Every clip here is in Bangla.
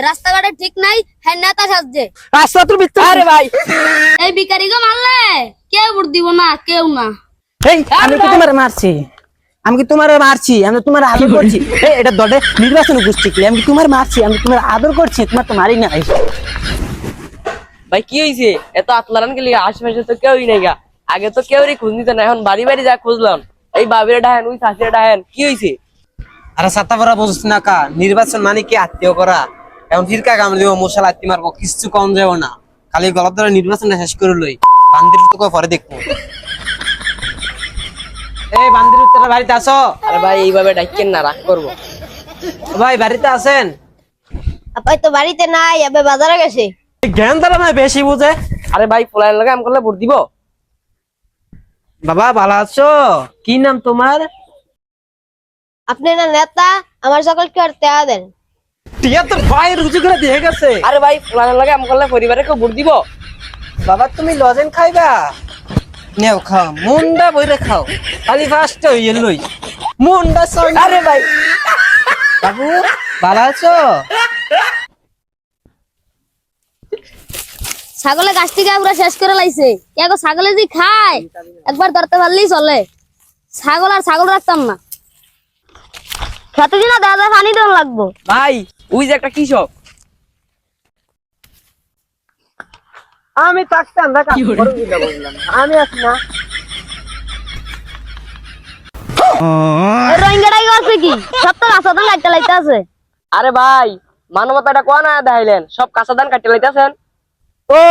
রাস্তাঘাটে ঠিক নাই, হ্যাঁ নেতা সাজছে। রাস্তা তো বিচ্ছু। আরে ভাই এই ভিখারিকে মারলে কেউ ভোট দিব না, কেউ না। এই আমি কি তোমারে মারছি? আমি কি তোমারে মারছি? আমি তোমার আদর করছি। এই এটা দড়ে নির্বাচন গোষ্ঠী কি? আমি কি তোমার মারছি? আমি তোমার আদর করছি, তোমার তো মারি নাই। ভাই কি হয়েছে? এত আতলারান গেলি, আশেপাশে তো কেউই নাই গা। আগে তো কেউই খোঁজ নিত না, এখন বাড়ি বাড়ি যা খুঁজলাম। এই বাবিরা ডাহেন, ওই শাশুড়ি ডাহেন, কি হয়েছে? আরে ছাতা পরা বুঝছ না কা? নির্বাচন মানে কি আত্মীয় করা? এখন ফিরকা কামড় দিব, মশাল আত্মীয় মারবো, কিছু কম যাবো না। খালি গলাপ ধরে নির্বাচনটা শেষ করে লই, বান্দির তো পরে দেখবো। এই বান্দির তোরা বাড়িতে আসো? আরে ভাই এইভাবে ডাকেন না, রাগ করবো। ভাই বাড়িতে আছেন? আপাই তো বাড়িতে নাই, আবে বাজারে গেছে। জ্ঞান দ্বারা না বেশি বুঝে। আরে ভাই ফুলাইন লাগে আম করলে ভোট দিব? বাবা ভালো আছো? কি নাম তোমার? আপনি না নেতা, আমার সকলকে আর টেয়া দেন। টিয়া তো ভাই রুচি করে দিয়ে গেছে। আরে ভাই ফুলাইন লাগে আম করলে পরিবারে কেউ ভোট দিব? বাবা তুমি লজেন খাইবা? নেও খাও, মুন্ডা বইরে খাও, খালি ফার্স্ট হইয়ে লই মুন্ডা সর। আরে ভাই বাবু ভালো আছো? ছাগলে গাছ থেকে পুরো শেষ করে লাইছে। এগো ছাগলে যে খায়, একবার ধরতে পারলেই চলে। ছাগল আর ছাগল রাখতাম না। খেতে দিনা দাদা পানি দেওয়া লাগবো। ভাই ওই যে একটা কৃষক। আমি থাকতাম দেখা আমি আছি না। রোহিঙ্গাটাই আছে কি? সব তো রাস্তা লাইতে লাইতে আছে। আরে ভাই মানবতাটা কোয়া না দেখাইলেন, সব কাঁচা ধান কাটতে লাইতেছেন। ও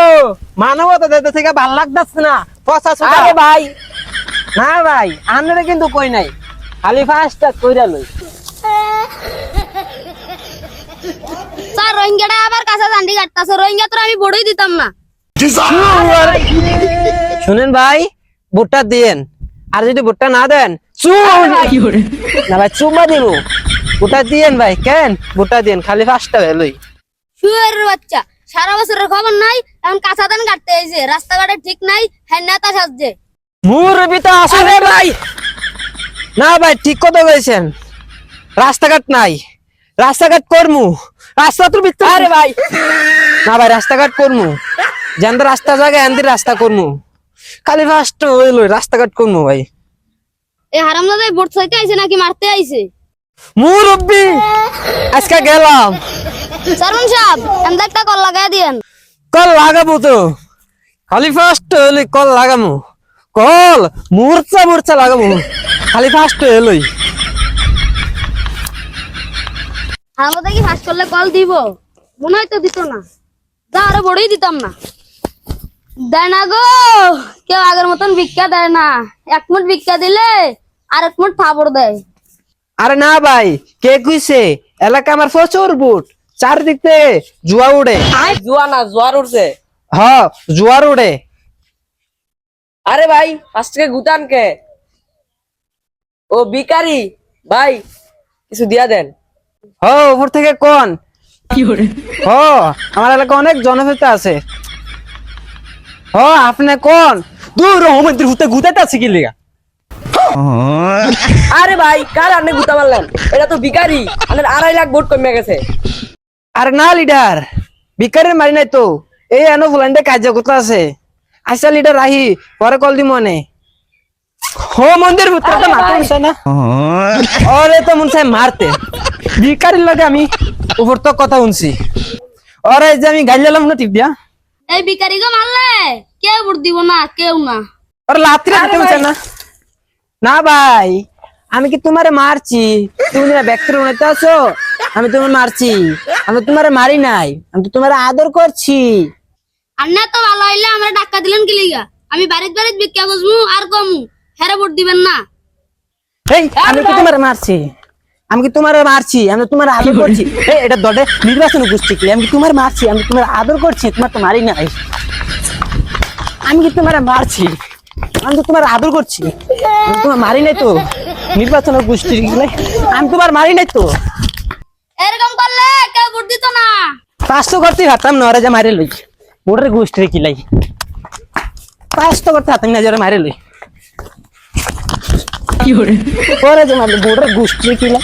মানবতা দিতে থেকে ভাল লাগতেছে না। আরে ভাই না ভাই আনরে কিন্তু কই নাই, খালি ফার্স্টটা কইরা লই। স্যার রোহিঙ্গাটা আবার কাঁচা জান্ডি কাটতেছে। রোহিঙ্গা তো আমি বড়ই দিতাম না। শুনেন ভাই, ভোটটা দিয়েন, আর যদি ভোটটা না দেন না ভাই চুমা দিব। ভোটটা দিয়েন ভাই, কেন ভোটটা দিয়েন, খালি ফার্স্টটা লই। শুয়ের বাচ্চা, সারা বছরের খবর নাই, এখন কাঁচা ধান কাটতে এসে। রাস্তাঘাটে ঠিক নাই, হ্যাঁ নেতা সাজছে। মুরবি তো আসলে ভাই না ভাই ঠিক কথা কইছেন। রাস্তাঘাট নাই, রাস্তাঘাট করমু, রাস্তা তো বিচ্ছু। আরে ভাই না ভাই রাস্তাঘাট করমু, যেন রাস্তা জায়গায় এন্দির রাস্তা করমু, খালি ফার্স্ট হইল রাস্তাঘাট করমু ভাই। এই হারামজাদা ভোট চাইতে আইছে নাকি মারতে আইছে? মুরব্বি আজকে গেলাম। সারুন সাহেব, এমন একটা কল লাগাই দিয়েন। কল লাগাবো তো, খালি ফার্স্ট হইলে কল লাগামু, কল মূর্ছা মূর্ছা লাগাবো, খালি ফার্স্ট হইলই। হারামজাদা কি ফাঁস করলে কল দিব? মনে হয় তো দিত না। যা আরো বড়ই দিতাম না। দেয় না গো, কেউ আগের মতন ভিক্ষা দেয় না। এক মুঠ ভিক্ষা দিলে আর এক মুঠ ফাবড় দেয়। আরে না ভাই, কে কইছে? এলাকা আমার প্রচুর বুট, চারদিক থেকে জুয়া উড়ে। জুয়া না জোয়ার উঠছে। হ জুয়ার উড়ে। আরে ভাই পাঁচ টাকা গুতান কে? ও বিকারি ভাই, কিছু দিয়া দেন। হ উপর থেকে কোন হ, আমার এলাকা অনেক জনপ্রিয়তা আছে। হ আপনি কোন দূর রহমতের হুতে গুতাতে আছে কি লিগা? আরে ভাই কার আপনি গুতা মারলেন? এটা তো বিকারি, আপনার 2.5 লাখ ভোট কমে গেছে। আরে না লিডার, বিকারের মারি নাই তো, এই এনো ফুলান্ডে কার্য করতে আছে। আচ্ছা লিডার আহি পরে কল দি মনে। হো মন্দির ভিতরে তো মারতে মিশে না। ওরে তো মন চাই মারতে, বিকারির লাগে আমি উপর তো কথা শুনছি। ওরে যে আমি গাইলাম না টিপ দিয়া, এই ভিখারিকে মারলে কেউ ভোট দিব না, কেউ না। ওরে লাত্রি দিতে মিশে না। না ভাই আমি কি তোমারে মারছি? তুমি না ব্যক্তির উনাইতে আছো, আমি তোমার মারছি? আমি তোমারে মারি নাই, আমি তো তোমারে আদর করছি। আর না তো ভালো হইলে আমরা টাকা দিলেন কি লিগা? আমি বাড়িতে বাড়িতে ভিক্ষা করবো আর কমু, হেরে ভোট দিবেন না। এই আমি কি তোমারে মারছি? আমি কি তোমারে মারছি? আমি তো তোমার আদর করছি। এই এটা দড়ে নির্বাচন গোষ্ঠী কি? আমি কি তোমার মারছি? আমি তোমার আদর করছি, তোমার তো মারি নাই। আমি কি তোমারে মারছি? আমি তো তোমার আদর করছি, আমি তোমার মারি নাই তো। নির্বাচন গোষ্ঠী গেলে আমি তোমার মারি নাই তো। এরকম করলে কেউ ভোট দিত না। 500 করতে হাতাম না, ওরা যে মারে লই ওটার গোষ্ঠী কি লাই। 500 করতে হাতাম না, যারা মারে লই ওরা যে মারলে ওটার গোষ্ঠী কি লাই।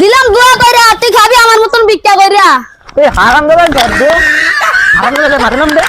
দিলাম দোয়া কইরা, তুই খাবি আমার মতন ভিক্ষা কইরা। এই হারাম দাদা ধর দে, হারাম দাদা মারলাম দে।